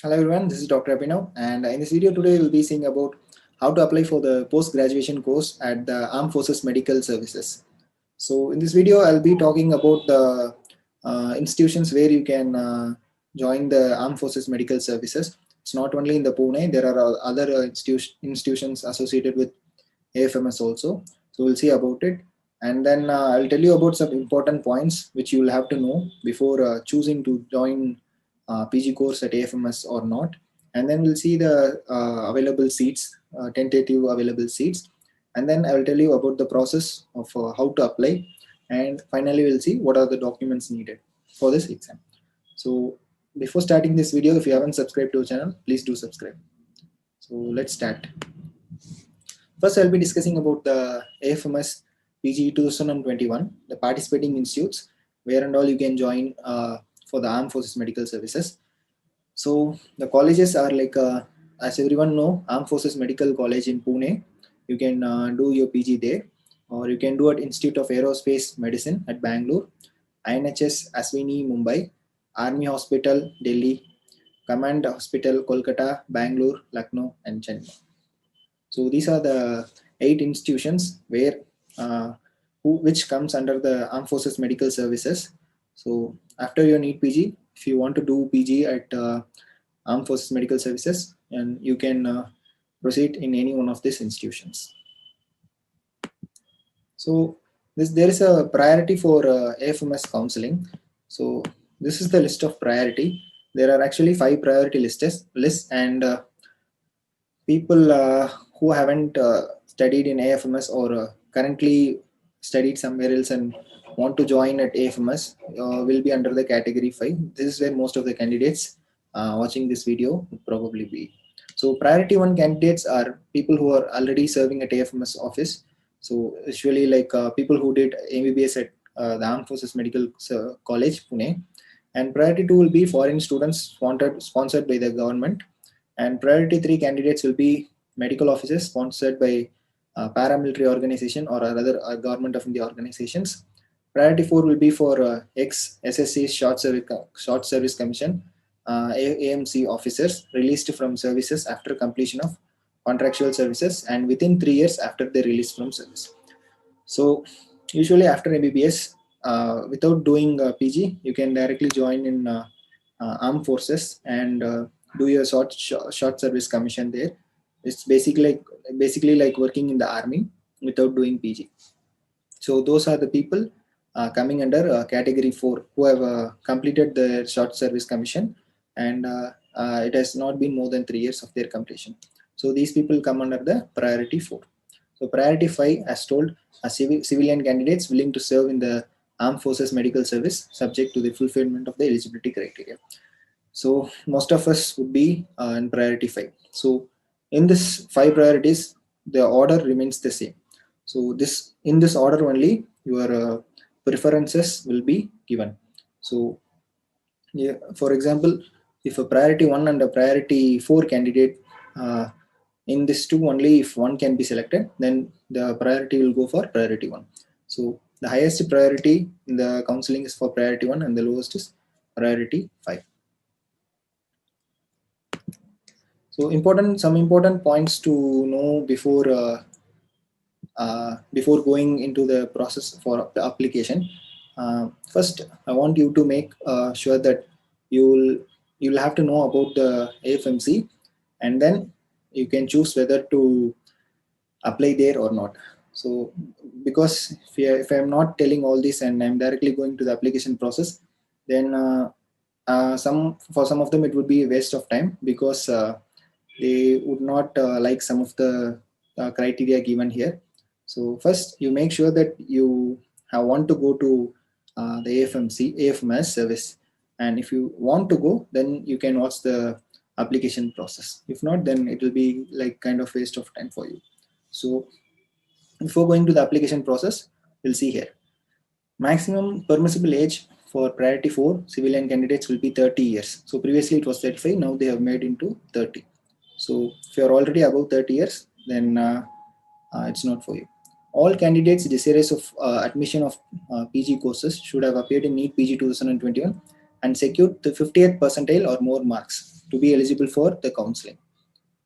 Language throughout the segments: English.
Hello everyone, this is Dr. Abhinav, and in this video today we'll be seeing about how to apply for the post-graduation course at the Armed Forces Medical Services. So in this video I'll be talking about the institutions where you can join the Armed Forces Medical Services. It's not only in the Pune, there are other institutions associated with AFMS also. So we'll see about it, and then I'll tell you about some important points which you will have to know before choosing to join PG course at AFMS or not. And then we'll see the available seats, tentative available seats, and then I will tell you about the process of how to apply, and finally we'll see what are the documents needed for this exam. So before starting this video, if you haven't subscribed to our channel, please do subscribe. So let's start. First, I'll be discussing about the AFMS PG 2021, the participating institutes, where and all you can join for the Armed Forces Medical Services. So the colleges are like, as everyone know, Armed Forces Medical College in Pune. You can do your PG there, or you can do at Institute of Aerospace Medicine at Bangalore, INHS Aswini Mumbai, Army Hospital Delhi, Command Hospital Kolkata, Bangalore, Lucknow, and Chennai. So these are the 8 institutions where which comes under the Armed Forces Medical Services. So after your NEET PG, if you want to do PG at Armed Forces Medical Services, and you can proceed in any one of these institutions. So there is a priority for AFMS counseling. So this is the list of priority. There are actually 5 priority lists, and people who haven't studied in AFMS or currently studied somewhere else and want to join at AFMS will be under the category 5. This is where most of the candidates watching this video would probably be. So priority 1 candidates are people who are already serving at AFMS office. So usually like people who did MBBS at the Armed Forces Medical College, Pune. And priority 2 will be foreign students sponsored by the government, and priority 3 candidates will be medical officers sponsored by paramilitary organization or other government of India organizations. Priority 4 will be for ex-SSC short service commission AMC officers released from services after completion of contractual services and within 3 years after their release from service. So usually after MBBS, without doing PG, you can directly join in armed forces and do your short service commission there. It's basically like working in the army without doing PG. So those are the people coming under category 4 who have completed their short service commission, and it has not been more than 3 years of their completion. So these people come under the priority 4. So priority 5, as told, are civilian candidates willing to serve in the Armed Forces Medical Service subject to the fulfillment of the eligibility criteria. So most of us would be in priority 5. So in this 5 priorities, the order remains the same. So in this order only your preferences will be given. So yeah, for example, if a priority 1 and a priority 4 candidate, in this 2 only if one can be selected, then the priority will go for priority 1. So the highest priority in the counseling is for priority 1 and the lowest is priority 5. So some important points to know before going into the process for the application. First, I want you to make sure that you'll have to know about the AFMC, and then you can choose whether to apply there or not. So because if I'm not telling all this and I'm directly going to the application process, then for some of them it would be a waste of time, because they would not like some of the criteria given here. So first you make sure that you want to go to the AFMS service, and if you want to go, then you can watch the application process. If not, then it will be like kind of waste of time for you. So before going to the application process, we'll see here. Maximum permissible age for priority 4 civilian candidates will be 30 years. So previously it was 35, now they have made into 30. So if you are already above 30 years, then it's not for you. All candidates desirous of admission of PG courses should have appeared in NEET PG 2021 and secured the 50th percentile or more marks to be eligible for the counseling,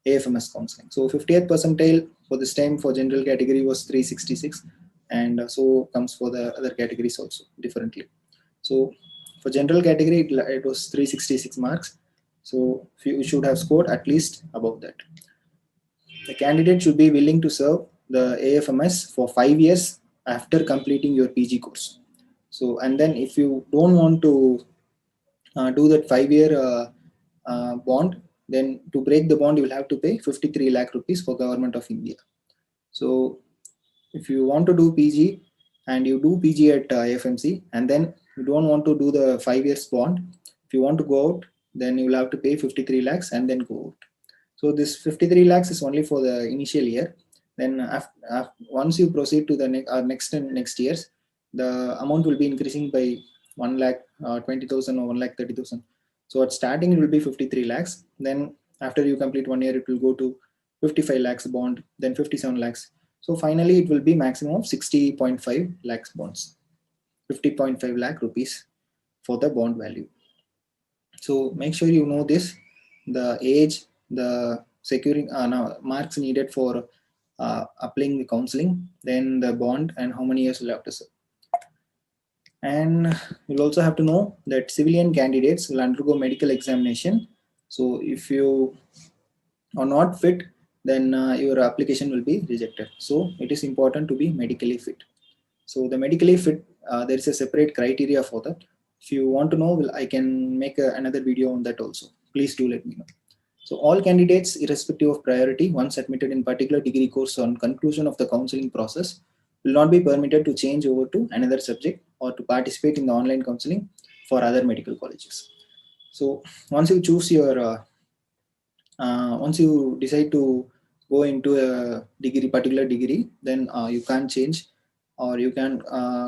AFMS counseling. So 50th percentile for this time for general category was 366, and so comes for the other categories also differently. So for general category, it was 366 marks. So you should have scored at least above that. The candidate should be willing to serve the AFMS for 5 years after completing your PG course. So, and then if you don't want to do that 5 year bond, then to break the bond, you will have to pay 53 lakh rupees for Government of India. So if you want to do PG and you do PG at AFMC, and then you don't want to do the 5 years bond, if you want to go out, then you will have to pay 53 lakhs and then go out. So this 53 lakhs is only for the initial year. Then once you proceed to the next years, the amount will be increasing by 1 lakh 20,000 or 1 lakh 30,000. So at starting it will be 53 lakhs. Then after you complete 1 year, it will go to 55 lakhs bond, then 57 lakhs. So finally it will be maximum of 60.5 lakhs bonds, 50.5 lakh rupees for the bond value. So make sure you know this, the age, the securing marks needed for applying the counseling, then the bond, and how many years you'll have to serve. And you'll also have to know that civilian candidates will undergo medical examination. So if you are not fit, then your application will be rejected. So it is important to be medically fit. So the medically fit, there is a separate criteria for that. If you want to know, I can make another video on that also. Please do let me know. So all candidates, irrespective of priority, once admitted in particular degree course on conclusion of the counseling process, will not be permitted to change over to another subject or to participate in the online counseling for other medical colleges. So once you choose your, once you decide to go into a particular degree, then you can't change, or you can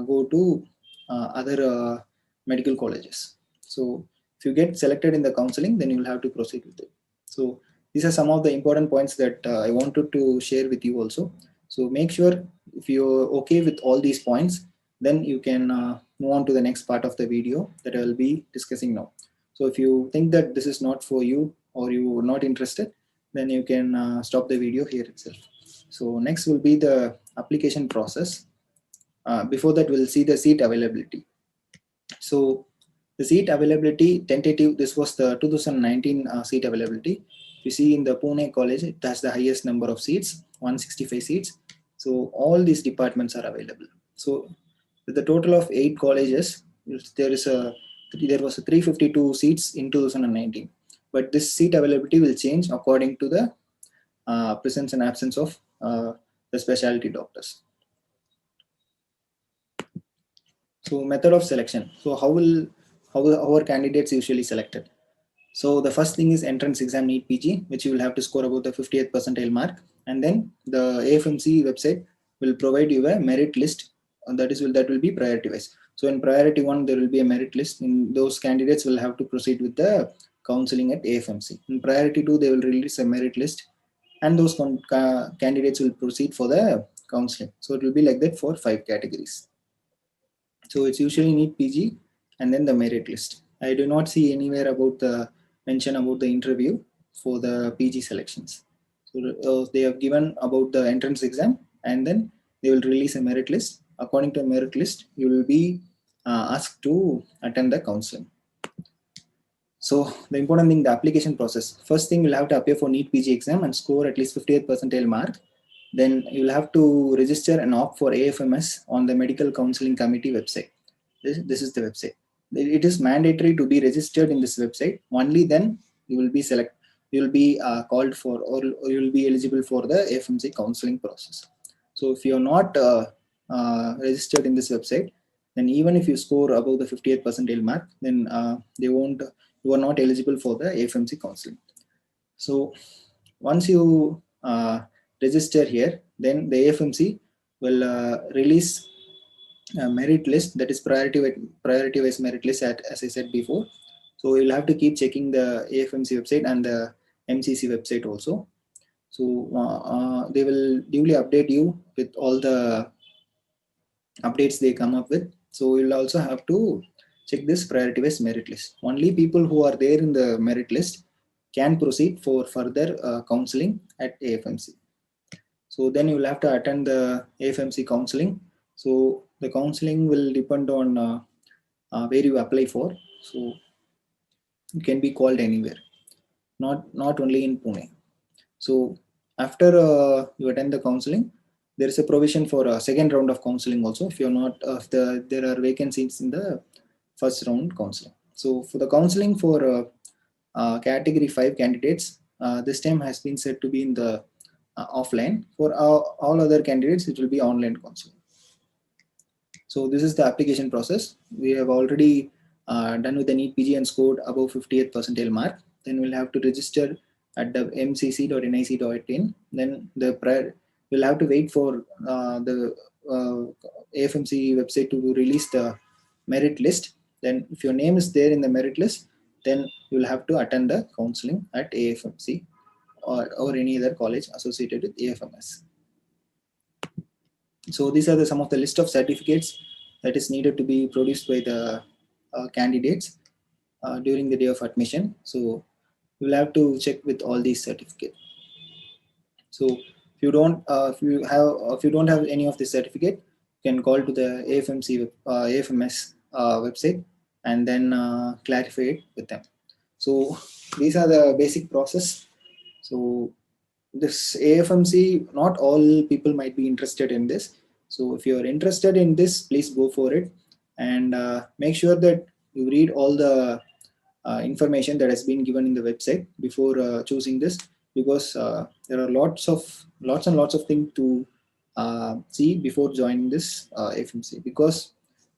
go to other medical colleges. So if you get selected in the counseling, then you will have to proceed with it. So these are some of the important points that I wanted to share with you also. So make sure if you're okay with all these points, then you can move on to the next part of the video that I will be discussing now. So if you think that this is not for you, or you are not interested, then you can stop the video here itself. So next will be the application process. Before that, we'll see the seat availability. So the seat availability tentative, this was the 2019 seat availability. You see in the Pune college, it has the highest number of seats, 165 seats. So all these departments are available. So with the total of 8 colleges, there was a 352 seats in 2019. But this seat availability will change according to the presence and absence of the specialty doctors. So method of selection. So how are candidates usually selected? So the first thing is entrance exam NEET PG, which you will have to score about the 50th percentile mark, and then the AFMC website will provide you a merit list, and that will be priority wise. So in priority 1, there will be a merit list. In those candidates will have to proceed with the counseling at AFMC. In priority 2, they will release a merit list, and those candidates will proceed for the counseling. So it will be like that for 5 categories. So it's usually NEET PG and then the merit list. I do not see anywhere about the mention about the interview for the PG selections. So they have given about the entrance exam, and then they will release a merit list. According to a merit list, you will be asked to attend the counseling. So the important thing, the application process. First thing, you'll have to appear for NEET PG exam and score at least 50th percentile mark. Then you'll have to register and opt for AFMS on the Medical Counseling Committee website. This is the website. It is mandatory to be registered in this website. Only then you will be called for, or you will be eligible for the AFMC counseling process. So if you are not registered in this website, then even if you score above the 50th percentile mark, then you are not eligible for the AFMC counseling. So once you register here, then the AFMC will release a merit list, that is priority wise merit list, as I said before. So you'll have to keep checking the AFMC website and the MCC website also. So they will duly update you with all the updates they come up with. So you'll also have to check this priority based merit list. Only people who are there in the merit list can proceed for further counseling at AFMC. So then you will have to attend the AFMC counseling. So the counseling will depend on where you apply for. So it can be called anywhere, not only in Pune. So after you attend the counseling, there is a provision for a second round of counseling also. If you're not, there are vacancies in the first round counseling. So for the counseling for category 5 candidates, this time has been said to be in the offline. For all other candidates, it will be online counseling. So this is the application process. We have already done with the NEET PG and scored above 50th percentile mark. Then we'll have to register at the mcc.nic.in. Then we'll have to wait for the AFMC website to release the merit list. Then if your name is there in the merit list, then you'll have to attend the counseling at AFMC or any other college associated with AFMS. So these are some of the list of certificates that is needed to be produced by the candidates during the day of admission. So you will have to check with all these certificates. So if you don't have any of this certificate, you can call to the AFMS website and then clarify it with them. So these are the basic process. So this AFMC, not all people might be interested in this. So if you are interested in this, please go for it, and make sure that you read all the information that has been given in the website before choosing this, because there are lots and lots of things to see before joining this AFMC. Because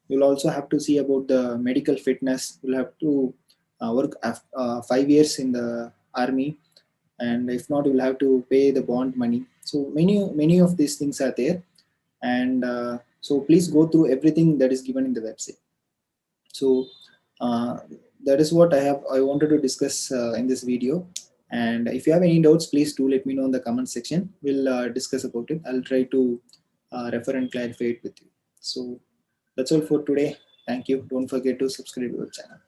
you'll also have to see about the medical fitness. You'll have to work 5 years in the army, and if not, you will have to pay the bond money. So many of these things are there, and so please go through everything that is given in the website. So that is what I wanted to discuss in this video. And if you have any doubts, please do let me know in the comment section. We'll discuss about it. I'll try to refer and clarify it with you. So that's all for today. Thank you. Don't forget to subscribe to our channel.